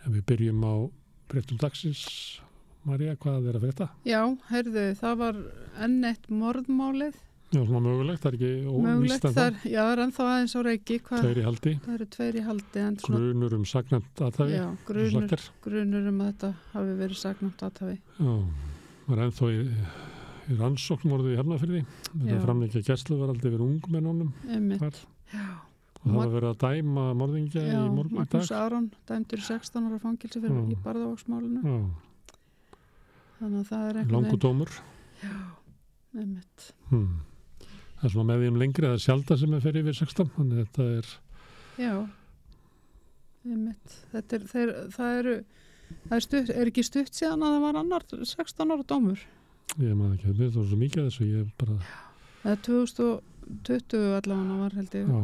við byrjum á fréttum dagsins. María, hvað að frétta? Já, heyrðu, það var enn eitt morðmálið. Já, svona mögulegt, það ekki Mögulegt, það er ennþá aðeins á reiki. Tveir í haldi. Það eru 2 í haldi. Grunur saknæmt athæfi. Já, grunur að þetta hafi verið saknæmt athæfi. Já, var ennþá í rannsóknmorði í Hafnarfirði. Þetta framlengja gæsluvaraldi yfir ungmennunum. Einmitt, já. Og það var verið að dæma morðingja í morgun í dag. Magnús Aron dæmdur 16 ára fangilsi fyrir í Barðavogsmálinu. Já. Þannig að það er langur dómur. Já, einmitt. Það er svona með því lengri, það er sjaldan sem fer yfir 16, þannig þetta er... Já, einmitt. Það er ekki stutt síðan að það var annar 16 ára dómur. Ég maður ekki, það var svo mikið að þessu, ég bara... Það er 2020 allavega var held ég. Já.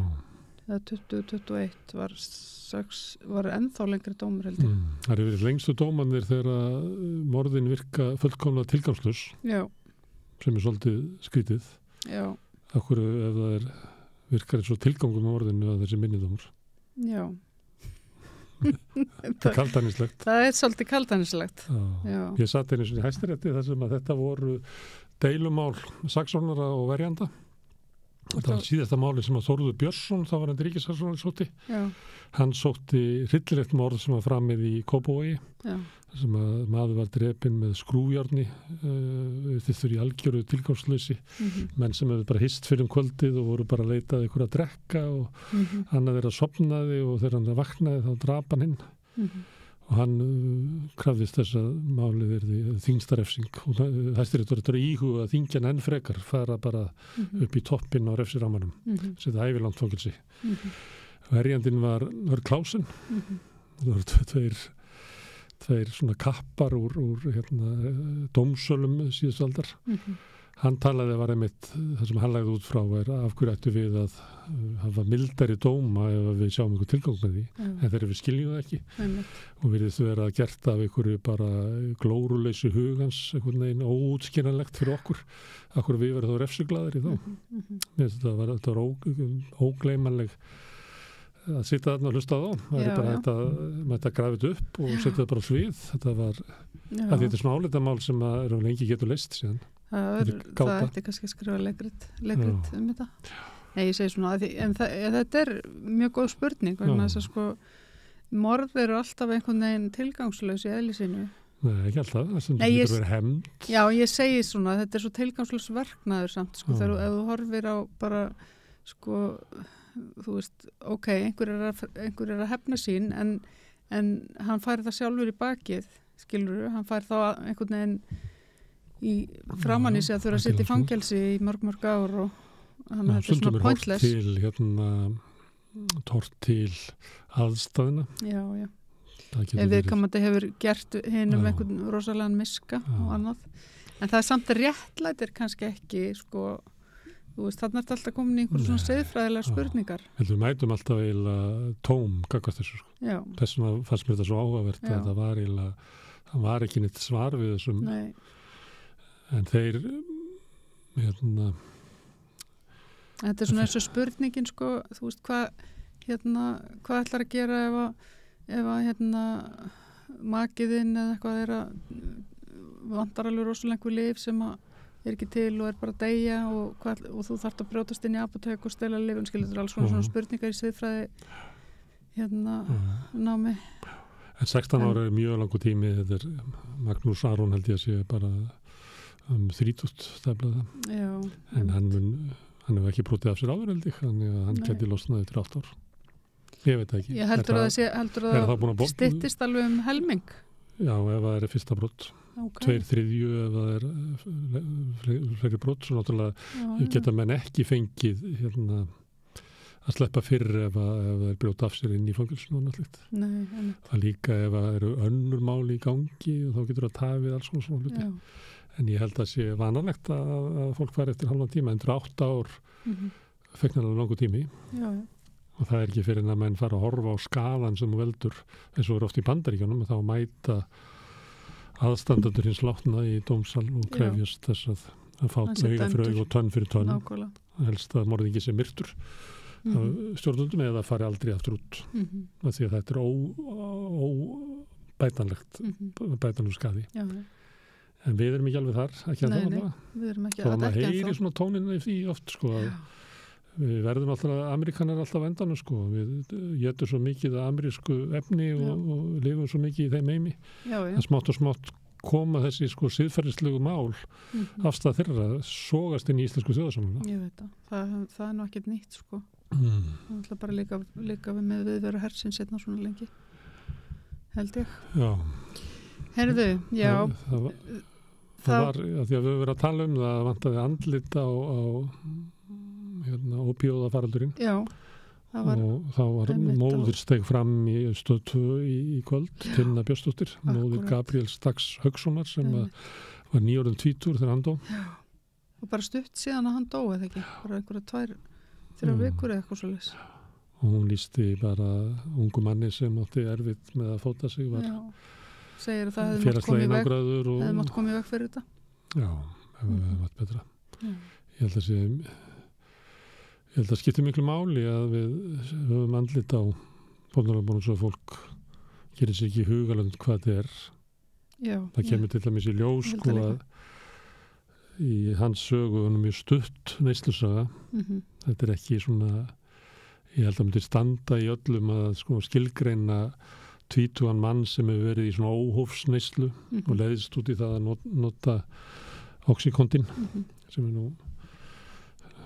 Eða 2021 var ennþá lengri dómur held ég. Það er verið lengstu dómanir þegar morðin virka fullkomlega tilgangslaus. Já. Sem er svolítið skrítið. Já. Akkur ef það virkar eins og tilgangur með morðinu að þessi minnidómur. Já. Það er kaldhæðnislegt. Það er svolítið kaldhæðnislegt. Já. Ég satt einu sinni í Hæstarétti þar sem að þetta voru deilumál saksóknara og verjanda. Þetta var síðasta máli sem að Þórður Björnsson, þá var hann ríkissaksóknari sótti. Já. Hann sótti hryllilegt morð sem var framið í Kópavogi. Já. Sem að maður var drepinn með skrújárni þittur í algjöru tilgangsleysi. Menn sem hefur bara hist fyrir kvöldið og voru bara að leita að ykkur að drekka og hann að vera sofnaði og þegar hann vaknaði þá drap hann hinn. Og hann krafðist þess að málið verði þyngstarefsing og Hæstiréttur er íhuga að þingjan enn frekar fara bara upp í toppinn á refsiramanum, setja ævilangt fangilsi. Verjandinn var Klausen, það voru tveir svona kappar úr dómsölum síðustu aldar. Hann talaði var einmitt, það sem hann lagði út frá af hverju ættu við að hafa mildari dóma ef við sjáum einhver tilgang með því, en þegar við skiljum það ekki. Og virðist vera gert af einhverju bara glóruleysi hugans, einhvern veginn óútskýranlegt fyrir okkur við verðum þá refsiglaðir í þá. Þetta var ógleymanleg að sitja þarna og hlusta á þá. Það er bara þetta grafið upp og setja það bara á svið. Þetta var, þetta er svona álitamál sem að lengi getur leyst síðan. Það ætti kannski að skrifa leikrit þetta. Nei, ég segi svona en þetta er mjög góð spurning vegna þess að sko morð eru alltaf einhvern veginn tilgangslaus í eðli sínu. Nei, ekki alltaf, það getur verið hefnd. Já, ég segi svona, þetta er svo tilgangslaus verknaður samt, sko, þegar ef þú horfir á bara, sko, þú veist, ok, einhver er að hefna sín, en hann fær það sjálfur í bakið, skilurðu, hann fær þá einhvern veginn framan í sig að þurfa að sitja í fangelsi í mörg ár og þannig að þetta er svona pointless. Stundum er tort til aðstæðina. Já. Ef viðkomandi hefur gert hinum einhvern rosalegan miska og annað. En það er samt réttlætir kannski ekki, sko, þú veist, þarna er þetta alltaf komin í einhver svona siðfræðilega spurningar. Við mætum alltaf eiginlega tóm gagnvart þessu, sko. Já. Þess vegna fannst mér þetta svo áhugavert að það var ekki neitt svar við þessum. Nei. En þeir Þetta er svona eins og spurningin, sko, þú veist, hvað ætlar að gera ef makiðinn eða eitthvað er að vantar alveg rosalega einhver lyf sem er ekki til og er bara að deyja og þú þarft að brjótast inn í apótek og stela lyfin, skilur, þetta er alls svona spurningar í siðfræði námi. En 16 ára er mjög langur tími, þetta er Magnús Aron held ég að sé bara 30 steflaða. Já. En hann hefur ekki brotið af sér áður held ég, þannig að hann geti losnað eftir 8 ár. Ég veit ekki. Ég heldur að það styttist alveg helming. Já, ef það er fyrsta brot. 2/3 ef það er fleiri brot, svo náttúrulega geta menn ekki fengið að sleppa fyrir ef það er brjóta af sér inn í fangelsinu og náttúrulega. Nei. Það líka ef það eru önnur mál í gangi og þá getur það tafið alls svona hluti. Já. En ég held að sé vanalegt að fólk fær eftir halvan tíma, en 8 ár fegnarlega langur tími. Já. Og það er ekki fyrir að menn fara að horfa á skaðan sem veldur, eins og er oft í Bandaríkjunum, þá mæta aðstandendur hins látna í dómsal og krefjast þess að fá auga fyrir auga og tönn fyrir tönn. Nákvæmlega. Helst að morðingi sé myrtur af stjórnvöldum eða fari aldrei aftur út. Því að þetta er bætanlegt skaði. Já. En við erum ekki alveg þar, ekki að Nei, við erum ekki þá að maður ekki heyri svona tóninu í því oft, sko, að við verðum alltaf, Amerikanar alltaf endanum, sko, við getum svo mikið af amerísku efni og lifum svo mikið í þeim heimi. En smátt og smátt koma þessi, sko, siðferðislegu mál afstæð þeirra sogast inn í íslensku þjóðarsamfélagi. Ég veit það er nú ekkert nýtt, sko. Það ætla bara líka við með viðveru hersins setna svona lengi, held ég. Já. Herðu, já. Það var, því að við höfum verið að tala um það vantaði andlit á ópíóðafaraldurinn. Já. Og þá var móðir steg fram í Stöð 2 í kvöld, Tinna Björnsdóttir, móðir Gabriels Dags Haukssonar sem var 9 árum tvítur þegar hann dó. Já. Og bara stutt síðan að hann dó, eða ekki? Bara einhverja 2-3 vikur eða eitthvað svoleiðis. Og hún lýsti bara ungu manni sem átti erfitt með að fóta sig, var segir að það hefði mátt komið í veg fyrir þetta. Já, hefði mátt betra. Ég held að skipti miklu máli að við höfum andlit á fórnarlöfum svo fólk gerir sér ekki hugalönd hvað þetta er. Já, það kemur til dæmis í ljós, sko, að í hans sögu hann mjög stutt neyslusaga. Þetta er ekki svona, ég held að myndi standa í öllum að, sko, skilgreina tvítugan mann sem hefur verið í svona óhófsneyslu og leiðist út í það að nota oxycontin sem er nú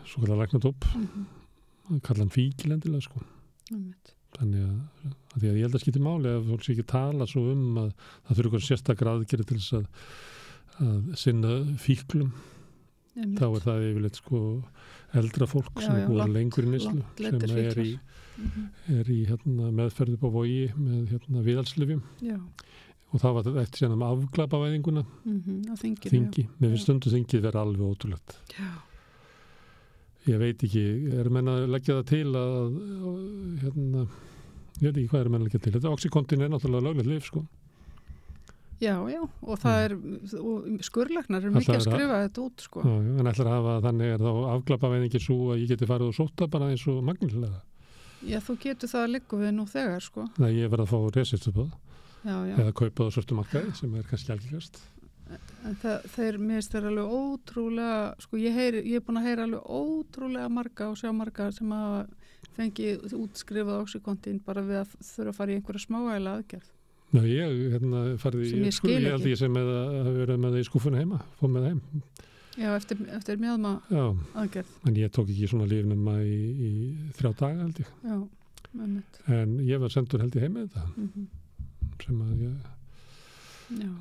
svo kallar læknadóp, kalla hann fíkil endilega, sko. Þannig að því að ég held að skipti máli að fólk sé ekki tala svo að það þurfi eitthvað sérstakar aðgerðir til þess að sinna fíklum. Þá er það yfirleitt, sko, eldra fólk sem er búið lengur í neyslu, sem er í meðferð upp á Vogi með viðhaldslyfjum. Og það var eftir síðan afglæpavæðinguna þingi. Mér finnst stundu þingið vera alveg ótrúlegt. Ég veit ekki, menn að leggja það til að ég veit ekki hvað menn að leggja til. Þetta oxycontin er náttúrulega löglegt lyf, sko. Já, og það og skurlæknar mikið að skrifa þetta út, sko. Já, en ætlar að hafa þannig þá afglæpavæðingin svo að ég geti farið og sóta bara eins og magnilega. Já, þú getur það að liggja við nú þegar, sko. Nei, ég verð að fá resipt upp á það. Já. Eða kaupa það á svörtu markaði sem er kannski algengast. En mér finnst þeir alveg ótrúlega, sko, ég er búin að heyra alveg ótrúlega marga og sjá marga sem að fengi útskrifað oxycontin bara við að þurfa að fara í einhverja smávægilega aðgerð. Ná, ég farði ég held ég sem að vera með það í skúfuna heima, fór með það heim. Já, eftir mjöðma aðgerð. En ég tók ekki svona lyf nema í 3 daga, held ég. Já, einmitt. En ég var sendur held ég heim með þetta, sem að ég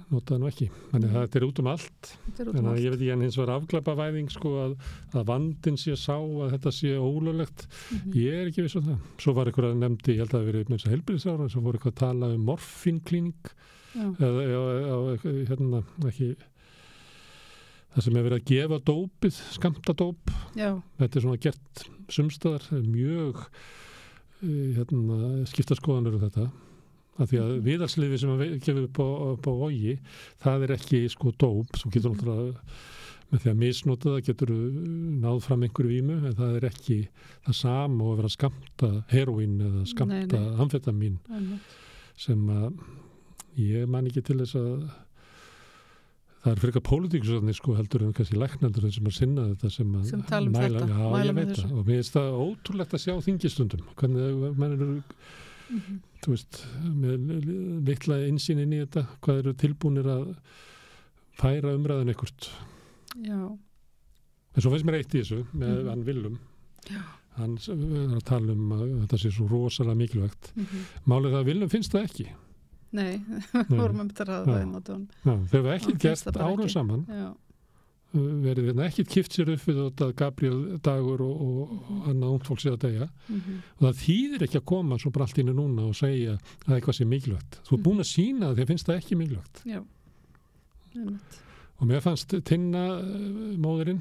notaði nú ekki. Þannig að þetta er út allt. En ég veit ekki, en hins var afglæpavæðing, sko, að vandinn sé sá að þetta sé ólöglegt. Ég er ekki viss það. Svo var eitthvað nefndi, ég held að það verið með þess að heilbrigðisára, svo voru eitthvað að tala morfínklíning eða ekki það sem er verið að gefa dópið, skammtadóp. Þetta er svona gert sumstaðar, mjög skipta skoðanir þetta. Að því að viðhaldslyfi sem að gefa upp á Vogi, það er ekki, sko, dóp. Þú getur náttúrulega með því að misnota það getur náð fram einhverju vímu, en það er ekki það sama og að vera að skammta heroín eða skammta amfetamín sem að ég man ekki til þess að það er frekar pólitíkusarnir, sko, heldur en kannski læknendur sem að sinna þetta sem tala mæla, þetta, já, ég veit það. Og mér finnst það ótrúlegt að sjá þingistundum hvernig menn eru þú veist, með litla innsýn inn í þetta, hvað eru tilbúnir að færa umræðan eitthvað. Já. En svo finnst mér eitt í þessu með hann Willum. Hann er að tala að þetta sé svo rosalega mikilvægt. Málið það að Willum finnst það ekki. Nei, vorum að ræða það inn á tón. Já, þau hefur ekki gert árum saman. Já. Verið ekki kipt sér upp við þetta Gabriel Dagur og annað ungt fólk sé að deyja og það þýðir ekki að koma svo bara allt inn núna og segja að eitthvað sé mikilvægt. Þú er búin að sýna að þér finnst það ekki mikilvægt. Já. Og mér fannst Tinna móðirinn,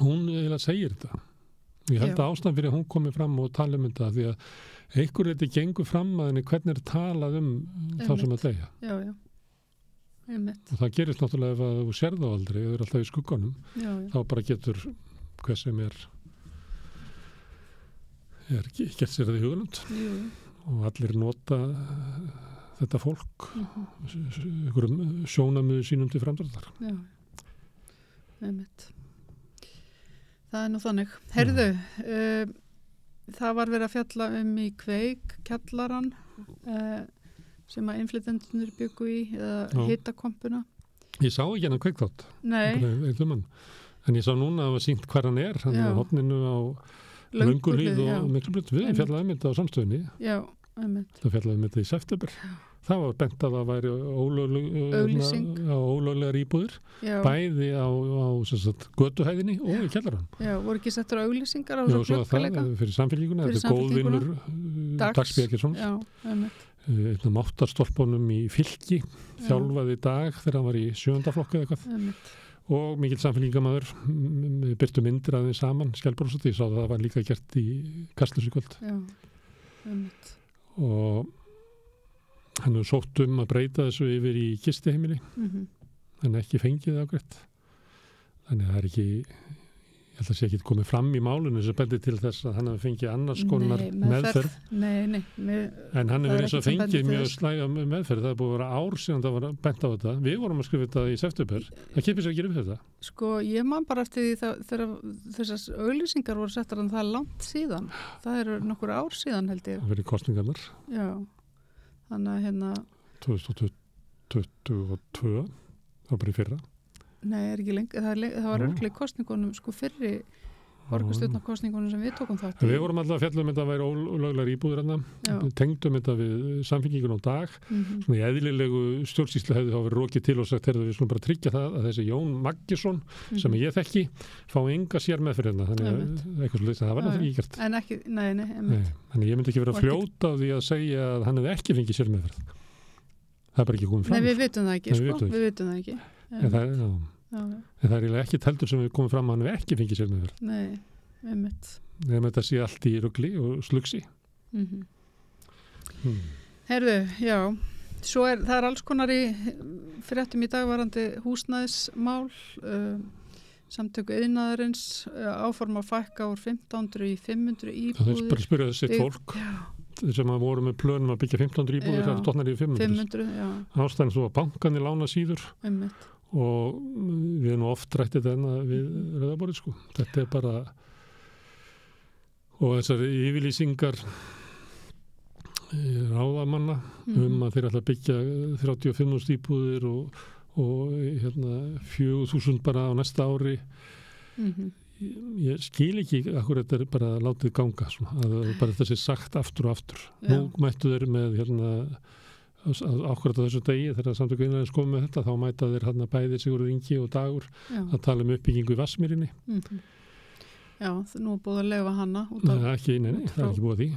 hún eiginlega segir þetta. Ég held að ástæðan fyrir að hún komi fram og tala þetta því að einhver þetta gengur fram að henni hvernig er talað þá sem að deyja. Já. Og það gerist náttúrulega ef að þú sér þá aldrei, þau eru alltaf í skugganum, þá bara getur hver sem er gert sér það í hugunum og allir nota þetta fólk einhverjum sjónamiðu sínum til framdráttar. Já, einmitt. Það nú þannig. Heyrðu, það var verið að fjalla í Kveik kjallarann sem að innflytjendurnir byggu í eða hitakompuna. Ég sá ekki hennar Kveikþátt. Nei. En ég sá núna að það var sýnt hvar hann hann á hotninu á Lönguhlíð og Miklubraut. Við fjallaðum þetta á samstöðinni. Já, einmitt. Það fjallaðum þetta í september. Það var bent að það væri ólöglegar íbúðir, bæði á götuhæðinni og í kjallarann. Já, voru ekki settur auglýsingar á þessu glugga líka? Fyrir samfélginguna, þetta er góðvinnur Dags Bjarkesson. Já, einmitt. Einn af máttarstolpunum í Fylki, þjálfaði Dag þegar hann var í 7. flokku eða eitthvað. Einmitt. Og mikill samfélgingamaður, byrtu myndir að þeim saman, skjálbrósati, ég sá það var líka gert í Kastljósi í kvöld. Já, einmitt. Og hann hefur sótt að breyta þessu yfir í gistiheimili, en ekki fengið afgreitt. Þannig að það ekki, ég held að sé ekki komið fram í málunum sem bendir til þess að hann hefur fengið annars konar meðferð. Nei. En hann hefur eins og fengið mjög slæga meðferð. Það er búið að vera ár síðan það var bent á þetta. Við vorum að skrifa þetta í september. Það kipir sér ekki upp þetta. Sko, ég man bara eftir því þegar þessar auglýsingar voru settar en það er langt síðan. Það eru nokkur ár síðan held ég. Það verið kostningarnar. Já. Þannig að 2022, það var bara í fyrra. Nei, ekki lengi. Það var örglega í kostningunum, sko fyrri borgarstjórnarkostningunum sem við tókum þátt í. Við vorum alltaf að fjalla þetta að væri ólöglegar íbúðir tengdum þetta við Samfylkingun á Dag. Svona í eðlilegu stjórnsýslu hefði þá verið rokið til og sagt við skulum bara tryggja það að þessi Jón Maggisson sem ég þekki fá enga sér meðferðina. Þannig að eitthvað slúið, það var náttúrulega ekki gert. En ekki, nei. Þannig ég myndi ekki vera að fljóta á því að segja að hann hefði ekki fengið sér meðferð. Það er bara ekki komið fram. Nei, við vitum það ekki, sko. Við vitum það ekki. En það er eiginlega ekki heldur sem við komum fram að hann hefði ekki fengið sér meðferð. Nei, einmitt. Þegar þetta sé allt í rugli og slugsi. Herðu, já. Svo það er alls konar í fréttum í dagvarandi húsnæðismál. Samtöku iðnaðarins áforma að fækka úr 1500 í 500 íbúðir. Það er bara að spyrja þessi fólk sem að voru með plönum að byggja 1500 íbúðir, það er dotnar í 500, já. Ástæðan svo að bankanir lána síður. Einmitt. Og við erum oft rættið þennan við Rauðaborðið, sko. Þetta er bara og þessar yfirlýsingar ráðamanna að þeir ætla að byggja 35.000 íbúðir og 4.000 bara á næsta ári. Ég skil ekki akkur þetta er bara látið ganga svona, að bara þetta sé sagt aftur og aftur. Já. Nú mættu þeir með ákvæmt á þessu degi þegar Samtök iðnaðarins komið með þetta, þá mæta þeir bæði Sigurður Ingi og Dagur að tala uppbyggingu í Vatnsmýrinni. Já, nú er búið að leyfa hana. Nei, það er ekki búið að því.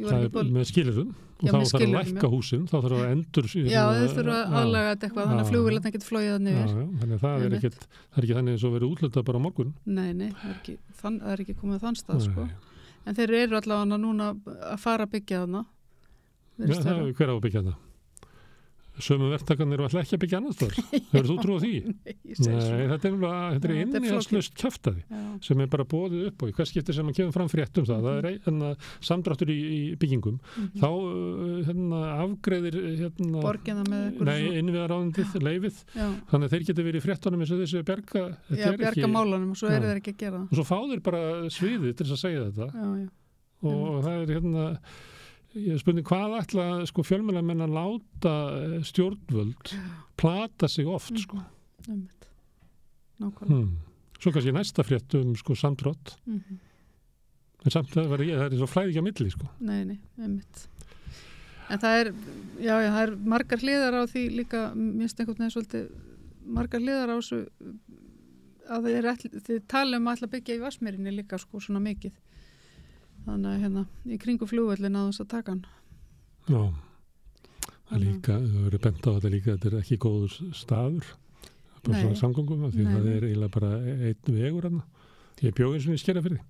Það er með skilyrðum og þá þarf að lækka húsin, þá þarf að endur. Já, þeir þurfa að aðlaga þetta eitthvað, þannig að flugvélarnar getur flogið það niður. Já, þannig að það er ekki þannig eins og verið útlöta bara á morgun. Nei, það er ekki komið þann stað, sko. En þeir eru allavega núna að fara að byggja þarna. Hver á að byggja þarna? Sömu verktakarnir eru alltaf ekki að byggja annars þar. Hefur þú trúið því? Nei, þetta er innihaldslaust kjaftaði sem er bara boðið upp og í hvers skipti sem að kemur fram fréttum það. Það er samdráttur í byggingum. Þá afgreiðir borgina með innviðaráðundið, leifið. Þannig að þeir geta verið í fréttunum eins og þessu bjarga málunum og svo eru þeir ekki að gera það. Og svo fá þeir bara sviðið til þess að segja þetta. Og það er ég spurning hvað ætla fjölmiðlamenn að láta stjórnvöld plata sig oft Svo kannski næsta frétt samdrátt en samt það er svo flæði ekki á milli Nei, einmitt En það er margar hliðar á því líka minnst einhvern veginn svolítið margar hliðar á þessu að þið tala að ætla að byggja í Vatnsmýrinni líka svona mikið Þannig að í kringu flugvöllin að þess að taka hann. Já, það líka, það verður bent á þetta líka, þetta er ekki góður staður, bara svona samgöngum, því það er eiginlega bara einn vegur hann. Ég bjó eins og í Skerjafirði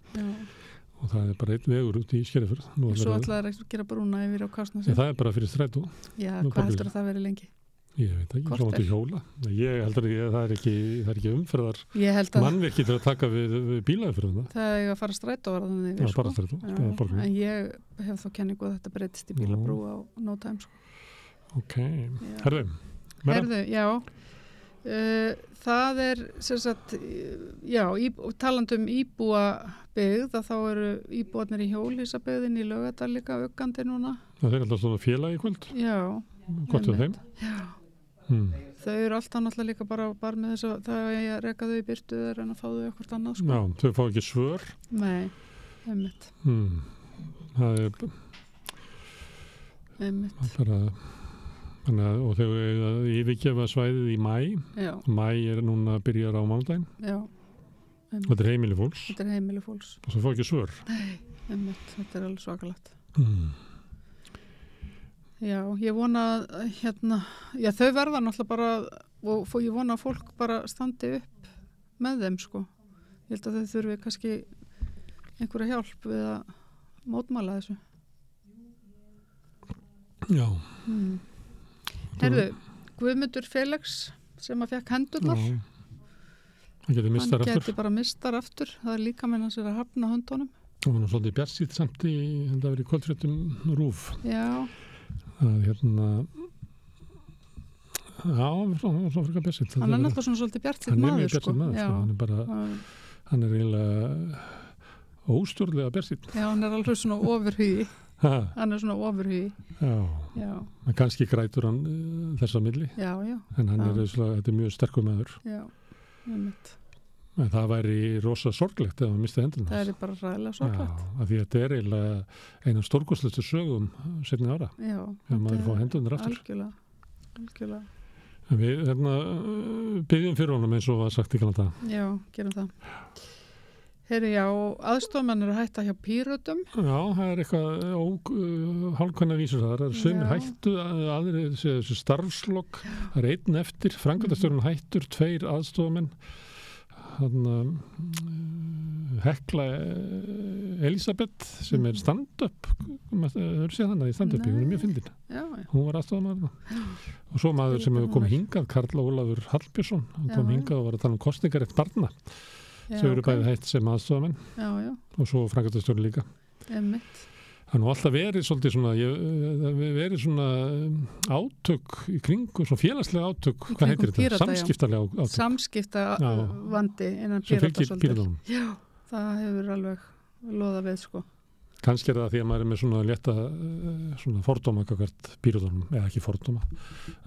og það er bara einn vegur út í Skerjafirði. Svo ætlaði að gera brúna yfir á Kársnesi. Það er bara fyrir strætó. Já, hvað heldur að það veri lengi? Ég veit ekki, svo átti hjóla. Ég heldur að það er ekki umferðar mannvirki til að taka við bílaumferðina. Það er að fara strætóvarðan yfir. Já, bara strætó. En ég hef þá kenningu að þetta breytist í bílabrú á no time. Ok, herðu, já. Það sem sagt, já, talandum íbúabyggð, að þá eru íbúarnir í Hjólhýsabyggðin í Laugardal líka aukandi núna. Það er alltaf svona félag í kvöld. Já. Gott við þeim. Já. Þau eru alltaf náttúrulega líka bara með þess að það er að reka þau í byrtu þeir en að fá þau eitthvað annað, sko. Já, þau fá ekki svör. Nei, einmitt. Það er bara, og þau yfirgefa svæðið í maí. Já. Maí er núna að byrja á mánudaginn. Já. Og þetta er heimili fólks. Þetta er heimili fólks. Og þau fá ekki svör. Nei, einmitt, þetta er alveg svakalegt. Já, ég vona já, þau verða náttúrulega bara, og ég vona að fólk bara standi upp með þeim, sko. Ég held að þau þurfi kannski einhverja hjálp við að mótmæla þessu. Já. Heyrðu, Guðmundur Felix sem að fekk hendurnar. Hann geti bara mistar aftur. Það er líka meina sér að hafna höndunum. Og hann var svolítið bjartsýtt samt í, það verið í kvöldfréttum RÚV. Já. Það já, hann var svona frekar bjartsýtt. Hann er náttúrulega svona svolítið bjartsýtt maður, Hann er mjög bjartsýtt maður, sko. Hann er bara, hann er eiginlega óstjórnlega bjartsýtt. Já, hann er alveg svona ofurhugi. Hann er svona ofurhugi. Já. En kannski grætur hann þessa milli. Já. En hann er þetta er mjög sterkur maður. Já, einmitt. En það væri rosa sorglegt ef hann misti hendurnar. Það er bara ræðilega sorglegt. Já, af því að þetta er eiginlega eina stórkostlestu sögum seinni ára. Já. Þegar maður fá hendurnar aftur. Algjörlega. En við byggjum fyrir honum eins og var sagt í kannan dag. Já, gerum það. Heyri, já, aðstofamenn eru að hætta hjá Pírötum. Já, það er eitthvað hálfkvæmna vísur það. Það er sömur hættu, aðrir þessu starfslokk. Það er einn eftir, framkvæmdastjórinn hættur, 2 aðstofamenn. Hekla Elisabeth sem er stand-up þau séð hana í stand-upi, hún er mjög fyndin hún var aðstofamaður og svo maður sem hefur komið hingað, Karl Ólafur Hallbjörnsson, hann kom hingað og var að tala um kosningarétt barna sem eru bæði hætt sem aðstofamenn og svo framkvæmdastjóri líka. Það er nú alltaf verið svolítið svona átök í kringu, svona félagslega átök, hvað heitir þetta? Samskiptalega átök. Samskiptavandi innan Pírata svolítið. Já, það hefur alveg loðað við, sko. Kannski er það því að maður er með svona létta svona fordóma kakvart Píratunum, eða ekki fordóma.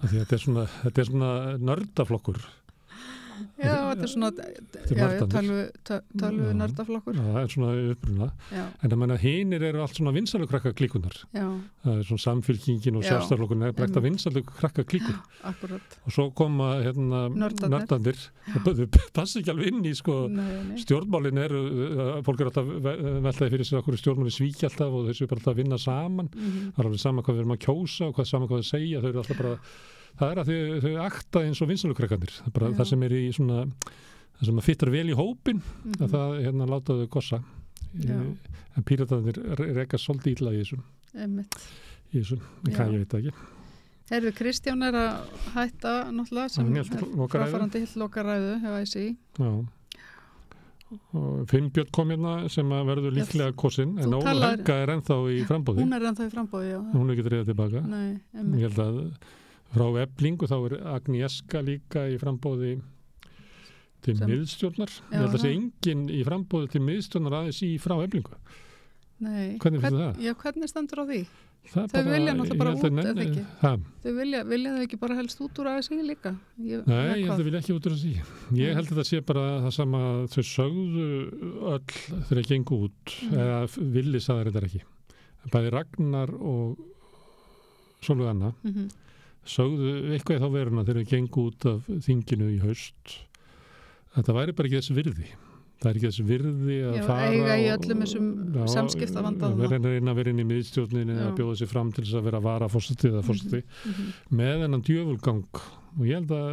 Því þetta er svona nördaflokkur. Já, þetta er svona tölvu nördaflokkur. Já, það er svona uppruna. En það menna hinir eru allt svona vinsalu krakka klíkunar. Já. Það er svona samfylkingin og sjálfstæðarflokkurinn er breykt að vinsalu krakka klíkur. Akkurat. Og svo koma nördandir. Þau passi ekki alveg inn í sko stjórnmálin eru, fólk eru alltaf veltaði fyrir sig okkur stjórnmálin svíkja alltaf og þessu bara alltaf að vinna saman. Það er alveg sama hvað við erum að kjósa og sama hvað við segja. Þau eru alltaf bara það er að þau akta eins og vinsalukrakkandir. Það er bara það sem er í svona, það sem að fittar vel í hópin, að það láta þau gossa. En Píratarnir reka svolítið illa í þessum. Í þessum, en hvað ég veit ekki. Herðu, Kristján er að hætta náttúrulega sem er fráfarandi hilt lokaræðu hjá ISI. Já. Og Finnbjörn kom hérna sem að verður líklega kosinn, en Ólaf Helga er ennþá í framboði. Hún er ennþá í framboði, já. Hún er ekki reyða tilbaka. Nei, einmitt. Ég held að frá Eflingu þá er Agnieszka líka í frambóði til miðstjórnar. Ég held að sé enginn í frambóði til miðstjórnar aðeins í frá Eflingu. Nei. Hvernig finnst það? Já, hvernig stendur á því? Þau vilja náttúrulega bara út, eða ekki? Þau vilja þau ekki bara helst út úr ASI líka? Nei, ég held að vilja ekki út úr ASI. Ég held að það sé bara það sama þau sögðu öll þegar það gengu út, eða villi sagði þetta ekki. Bæði Ragnar og Sólveig Anna sögðu eitthvað í þá veruna þegar við gengum út af þinginu í haust. Þetta væri bara ekki þess virði. Það er ekki þess virði að fara eiga í öllum þessum samskiptavanda reyna að vera inn í miðstjórninni að bjóða sig fram til þess að vera varaforseti eða forseti með þennan djöfulgang og ég held að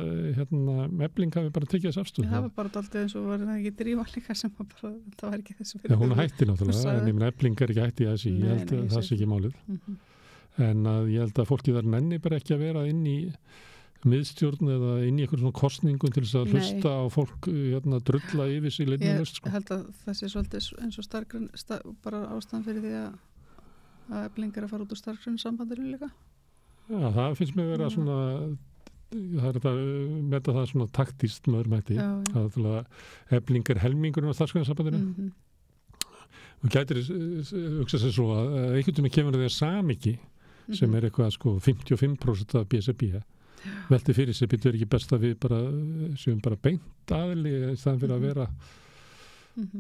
Efling hafi bara tekið þess afstöðu. Það var bara dálítið eins og var það ekki Drífa líka sem bara, það var ekki þess virði. Hún hætti náttúrulega, en ég meina Efling er ekki hætti í þessi, ég held að það sé ekki málið. En að ég held að fólki þar nenni bara ekki að vera inn í miðstjórn eða inn í einhverjum svona kosningum til þess að hlusta á fólk drulla yfir sig leitnum höst. Ég held að það sé svolítið eins og starfgrunn bara ástæðan fyrir því að Efling er að fara út úr starfgrunn sambandinu líka. Já, það finnst mér vera svona, það er þetta, meta það svona taktíst með örmætti, það er eflingar helmingurinn á starfsgreinasambandinu. Og gætir hugsa sér svo að einhvern veginn kemur það samiki sem er eitthvað sko 55% af BSRB. Velti fyrir sig, býtur ekki best að við bara séum bara beint aðli í staðan fyrir að vera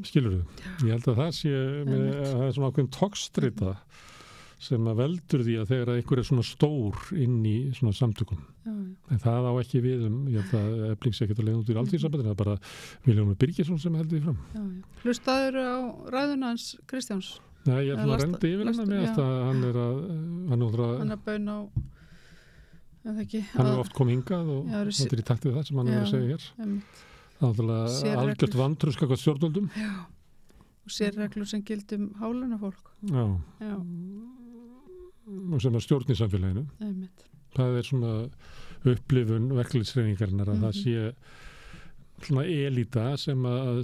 skilur við. Ég held að það sé það er svona ákveðin togstrita sem að veldur því að þegar einhver er svona stór inn í svona samtökum. En það á ekki við ég held að Efling sé ekki að leiða út í Alþýðusambandinu, það er bara Vilhjálmur Birgisson sem heldur því fram. Hlustaður á ræðuna hans Kristjáns? Nei, ég er svona rendi yfir hana með að hann er að baun á en það ekki. Hann er oft komið hingað og þetta er í takt við það sem hann er að segja hér. Það er algjört vantraust gagnvart stjórnvöldum. Já, og sérreglur sem gildum hálunafólk. Já. Og sem er stjórn í samfélaginu. Það er svona upplifun verkalýðshreyfingarinnar að það sé svona elita sem að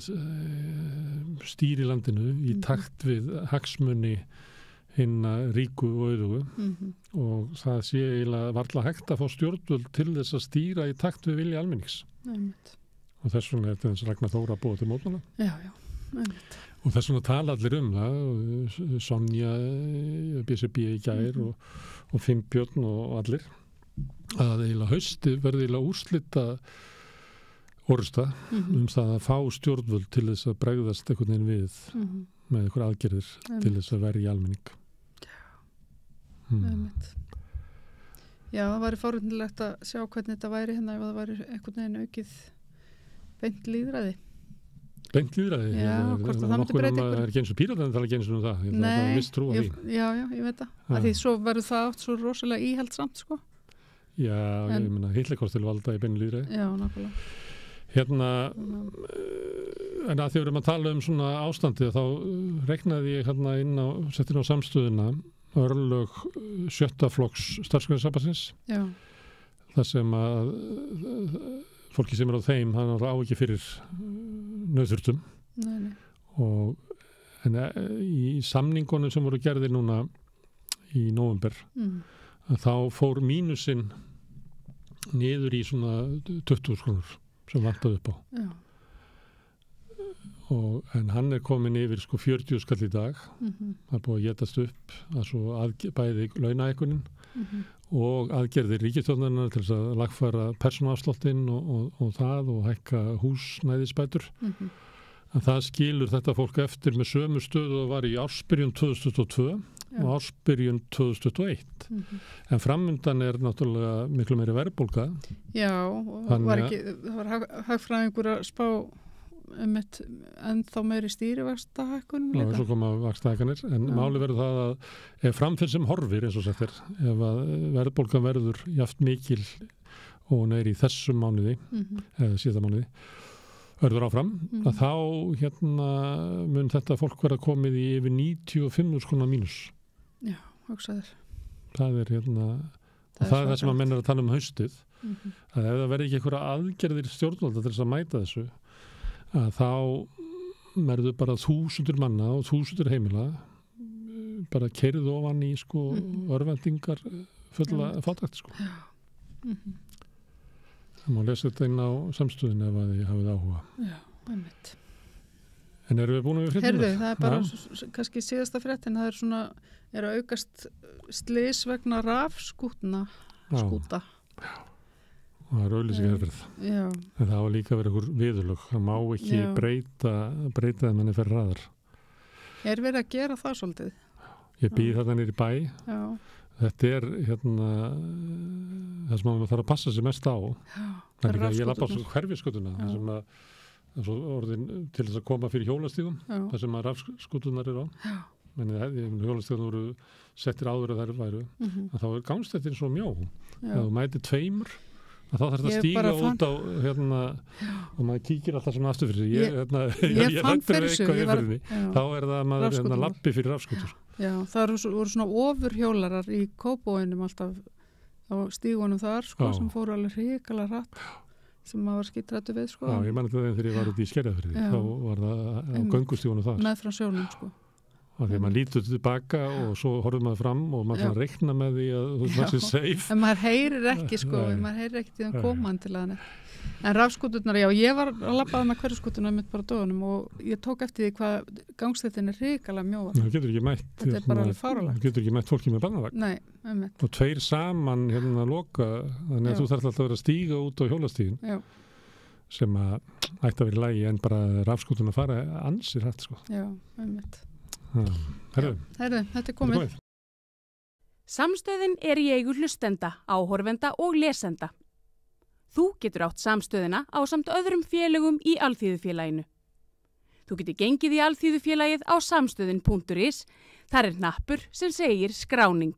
stýri landinu í takt við hagsmuni hinna ríku og auðugu og það sé eiginlega varla hægt að fá stjórnvöld til þess að stýra í takt við vilja almennings. Og þess vegna er þetta eins og Ragnar Þóra búið til mótmæla. Og þess vegna tala allir það, Sonja, BSRB í gær og Finnbjörn og allir, að eiginlega hausti verði eiginlega úrslita orrusta það að fá stjórnvöld til þess að bregðast einhvern veginn við með einhver aðgerðir til þess að verja almenning. Já, það væri forvitnilegt að sjá hvernig þetta væri hérna ef það væri einhvern veginn aukið beint lýðræði. Beint lýðræði? Já, hvort það myndi breyta ykkur. Það er ekki eins og Píratar en það er ekki eins og það. Nei, það er viss trú á því. Já, ég veit það. Því svo verður það átt svo rosalega íhaldsamt, sko. Já, ég meina, Hitler komst til valda í beinu lýðræði. Já, nákvæmlega. Hérna, en að því við erum að tala svona ástandið, þá reknaði ég hérna settin á samstöðuna örlög 7. flokks starfsgreinasambandsins. Já. Það sem að fólki sem er á þeim, hann á ekki fyrir nauðþurftum. Nei. En í samningunum sem voru gerðir núna í nóvember, þá fór mínusinn niður í svona 20.000 krónur sem vantaði upp á. Já. En hann er komin yfir sko 40 skall í dag. Það er búið að getast upp að svo bæði launahækkunin og aðgerðir ríkisstjórnarinnar til þess að lagfæra persónuafsláttinn og það og hækka húsnæðisbætur. Að það skilur þetta fólk eftir með sömu stöðu og var í ársbyrjun 2022 og ársbyrjun 2021. En framundan er náttúrulega miklu meiri verðbólga. Já, og það var hagfræðingur að spá ennþá meiri stýrivaxtahækkunum líka. Já, svo koma vaxtahækkanir, en máli verður það að ef framfyrr sem horfir, eins og sagt er, ef að verðbólgan verður jafnt mikil og hún er í þessum mánuði, eða síðan mánuði, verður áfram, að þá mun þetta fólk vera komið í yfir 95 króna mínus. Já, hugsaður. Það er og það er það sem að menn er að tala um haustið, að ef það verður ekki einhverja aðgerðir stjórnvalda til þess að mæta þessu, að þá verður bara 1000 manna og 1000 heimila bara keyrið ofan í sko örvendingar fulla fátækt sko. Það má lesa þetta inn á samstöðin ef að þið hafið áhuga. Já, einmitt. En erum við búin við fréttina? Heyrðu, það er bara kannski síðasta fréttin, það er svona að aukast slys vegna rafskúta. Já. Og það er auðlýsing herfirð. Já. En það á líka að vera einhver viðurlög. Það má ekki breyta þeim henni fyrir raðar. Er verið að gera það svolítið? Ég býð þarna nýr í bæ. Já. Þetta er það sem maður þarf að passa sig mest á. Já. Ég lappa á hverfiskötuna. Það sem að orðin til þess að koma fyrir hjólastígum. Það sem að rafskutunar eru á. Já. Men hjólastígum voru settir áður að þær væru. Þá er gangstættin svo mjó. Það mæti tveimur. Þá þarf þetta að stíga út á og maður kíkir alltaf svona aftur fyrir sig. Ég fann fyrir sig. Þá er það að maður lappi fyrir rafskutur. Já, það voru svona ofurhjólarar í Kópavóginum alltaf á stígunum þar sko, sem fóru alveg hrikalega hratt sem maður var skítrættu við sko. Já, ég man þetta þegar ég var út í Skerjafirði, þá var það á göngustígunum þar. Meðfram sjónum sko. af því að maður lítur tilbaka og svo horfum maður fram og maður reikna með því að það sé safe. En maður heyrir ekki maður heyrir ekki því að koma hann til að hann. En rafskúturnar, já, ég var að labbaða með hverjuskúturnar mitt bara dögunum og ég tók eftir því hvað gangstéttin hrikalega mjóa. Það getur ekki mætt. Þetta bara alveg fáránlegt. Það getur ekki mætt fólki með barnavagn. Nei, einmitt. Og 2 saman hérna að loka, þannig að þú þarf alltaf að vera að stíga út á hjólastígin. Já. Sem að ætti að vera í lagi en bara rafskúturnar fara ansir hægt, sko. Já, einmitt. Herðu, þetta er komið. Samstöðin í eigu hlustenda, áhorfenda og lesenda. Þú getur átt samstöðina ásamt öðrum félögum í Alþýðufélaginu. Þú getur gengið í Alþýðufélagið á samstöðin.is. Þar hnappur sem segir skráning.